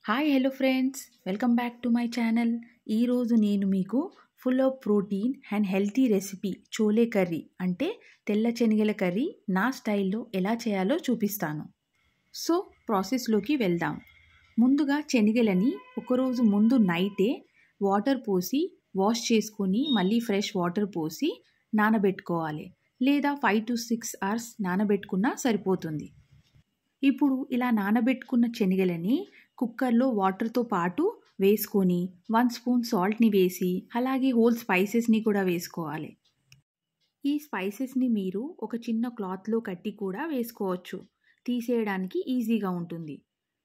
Hi hello friends welcome back to my channel. ఈరోజు నేను మీకు full of protein and healthy recipe chole curry అంటే తెల్ల శనగల కర్రీ నా స్టైల్లో ఎలా చేయాలో చూపిస్తాను. సో ప్రాసెస్లోకి వెళ్దాం. ముందుగా శనగలని ఒకరోజు ముందు నైటే వాటర్ పోసి వాష్ చేసుకొని మళ్ళీ ఫ్రెష్ వాటర్ పోసి నానబెట్టుకోవాలి. లేదా 5 to 6 hours నానబెట్టుకున్నా సరిపోతుంది. ఇప్పుడు ఇలా నానబెట్టుకున్న శనగలని కుక్కర్లో వాటర్తో పాటు వేసుకొని 1 స్పూన్ సాల్ట్ని వేసి అలాగే హోల్ స్పైసెస్ని కూడా వేసుకోవాలి. ఈ స్పైసెస్ని మీరు ఒక చిన్న క్లాత్లో కట్టి కూడా వేసుకోవచ్చు. తీసేయడానికి ఈజీగా ఉంటుంది.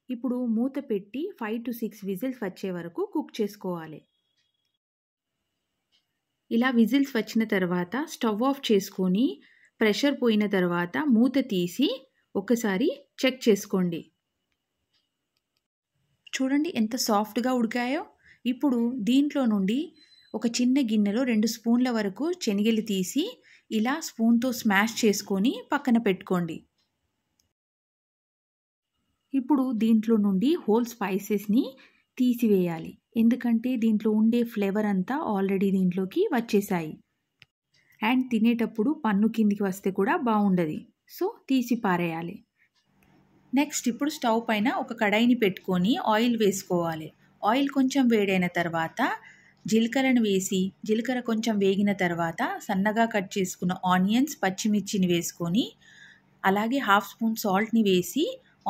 ఇప్పుడు మూత పెట్టి 5 to 6 విజిల్స్ వచ్చే వరకు కుక్ చేసుకోవాలి. ఇలా విజిల్స్ వచ్చిన తర్వాత స్టవ్ ఆఫ్ చేసుకొని ప్రెషర్ పోయిన తర్వాత మూత తీసి ఒకసారి చెక్ చేసుకోండి. చూడండి ఎంత సాఫ్ట్గా ఉడికాయో. ఇప్పుడు దీంట్లో నుండి ఒక చిన్న గిన్నెలో 2 స్పూన్ల వరకు శనగలు తీసి ఇలా స్పూన్తో స్మాష్ చేసుకొని పక్కన పెట్టుకోండి. ఇప్పుడు దీంట్లో నుండి హోల్ స్పైసెస్ని తీసివేయాలి. ఎందుకంటే దీంట్లో ఉండే ఫ్లేవర్ అంతా ఆల్రెడీ దీంట్లోకి వచ్చేసాయి. అండ్ తినేటప్పుడు పన్ను కిందికి వస్తే కూడా బాగుండదు. సో తీసి పారేయాలి. నెక్స్ట్ ఇప్పుడు స్టవ్ పైన ఒక కడాయిని పెట్టుకొని ఆయిల్ వేసుకోవాలి. ఆయిల్ కొంచెం వేడైన తర్వాత జీలకర్రను వేసి జీలకర్ర కొంచెం వేగిన తర్వాత సన్నగా కట్ చేసుకున్న ఆనియన్స్ పచ్చిమిర్చిని వేసుకొని అలాగే 1/2 స్పూన్ సాల్ట్ని వేసి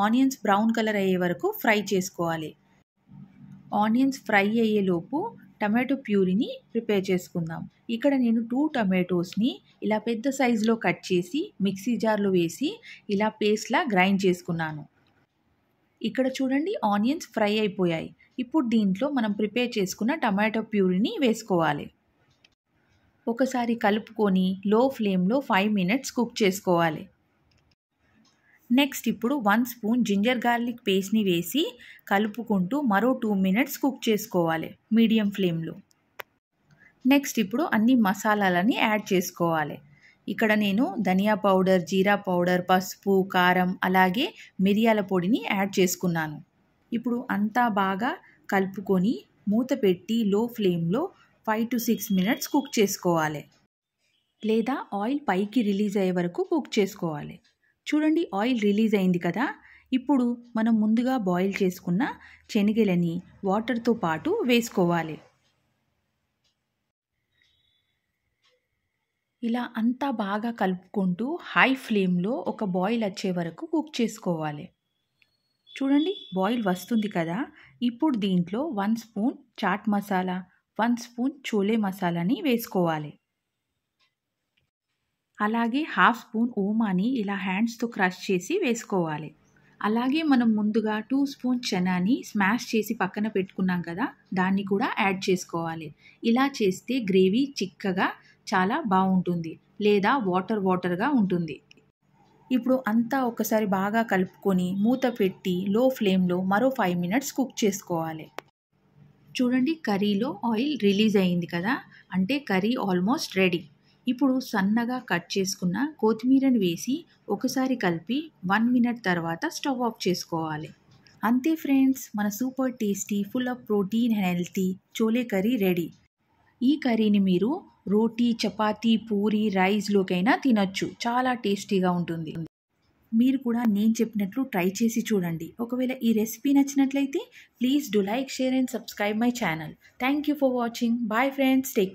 ఆనియన్స్ బ్రౌన్ కలర్ అయ్యే వరకు ఫ్రై చేసుకోవాలి. ఆనియన్స్ ఫ్రై అయ్యేలోపు టమాటో ప్యూరీని ప్రిపేర్ చేసుకుందాం. ఇక్కడ నేను 2 టమాటోస్ని ఇలా పెద్ద సైజులో కట్ చేసి మిక్సీ జార్లో వేసి ఇలా పేస్ట్లా గ్రైండ్ చేసుకున్నాను. ఇక్కడ చూడండి ఆనియన్స్ ఫ్రై అయిపోయాయి. ఇప్పుడు దీంట్లో మనం ప్రిపేర్ చేసుకున్న టమాటో ప్యూరీని వేసుకోవాలి. ఒకసారి కలుపుకొని లో ఫ్లేమ్లో 5 minutes కుక్ చేసుకోవాలి. నెక్స్ట్ ఇప్పుడు 1 స్పూన్ జింజర్ గార్లిక్ పేస్ట్ని వేసి కలుపుకుంటూ మరో 2 minutes కుక్ చేసుకోవాలి మీడియం ఫ్లేమ్లో. నెక్స్ట్ ఇప్పుడు అన్ని మసాలాలని యాడ్ చేసుకోవాలి. ఇక్కడ నేను ధనియా పౌడర్, జీరా పౌడర్, పసుపు, కారం అలాగే మిరియాల పొడిని యాడ్ చేసుకున్నాను. ఇప్పుడు అంతా బాగా కలుపుకొని మూత పెట్టి లో ఫ్లేమ్లో 5 to 6 minutes కుక్ చేసుకోవాలి. లేదా ఆయిల్ పైకి రిలీజ్ అయ్యే వరకు కుక్ చేసుకోవాలి. చూడండి ఆయిల్ రిలీజ్ అయింది కదా. ఇప్పుడు మనం ముందుగా బాయిల్ చేసుకున్న శనగలని వాటర్తో పాటు వేసుకోవాలి. ఇలా అంతా బాగా కలుపుకుంటూ హై ఫ్లేమ్లో ఒక బాయిల్ వచ్చే వరకు కుక్ చేసుకోవాలి. చూడండి బాయిల్ వస్తుంది కదా. ఇప్పుడు దీంట్లో 1 స్పూన్ చాట్ మసాలా, 1 స్పూన్ చోలే మసాలాని వేసుకోవాలి. అలాగే 1/2 స్పూన్ ఓమాని ఇలా హ్యాండ్స్తో క్రష్ చేసి వేసుకోవాలి. అలాగే మనం ముందుగా 2 స్పూన్ చనాని స్మాష్ చేసి పక్కన పెట్టుకున్నాం కదా, దాన్ని కూడా యాడ్ చేసుకోవాలి. ఇలా చేస్తే గ్రేవీ చిక్కగా చాలా బాగుంటుంది లేదా వాటర్గా ఉంటుంది. ఇప్పుడు అంతా ఒకసారి బాగా కలుపుకొని మూత పెట్టి లో ఫ్లేమ్లో మరో 5 minutes కుక్ చేసుకోవాలి. చూడండి కర్రీలో ఆయిల్ రిలీజ్ అయింది కదా, అంటే కర్రీ ఆల్మోస్ట్ రెడీ. ఇప్పుడు సన్నగా కట్ చేసుకున్న కొత్తిమీరని వేసి ఒకసారి కలిపి 1 minute తర్వాత స్టవ్ ఆఫ్ చేసుకోవాలి. అంతే ఫ్రెండ్స్, మన super tasty full of protein and healthy chole curry ready. ఈ కర్రీని మీరు రోటీ, చపాతీ, పూరి, రైస్లోకైనా తినొచ్చు. చాలా టేస్టీగా ఉంటుంది. మీరు కూడా నేను చెప్పినట్లు ట్రై చేసి చూడండి. ఒకవేళ ఈ రెసిపీ నచ్చినట్లయితే please do like, share and subscribe my channel. Thank you for watching. Bye friends. Take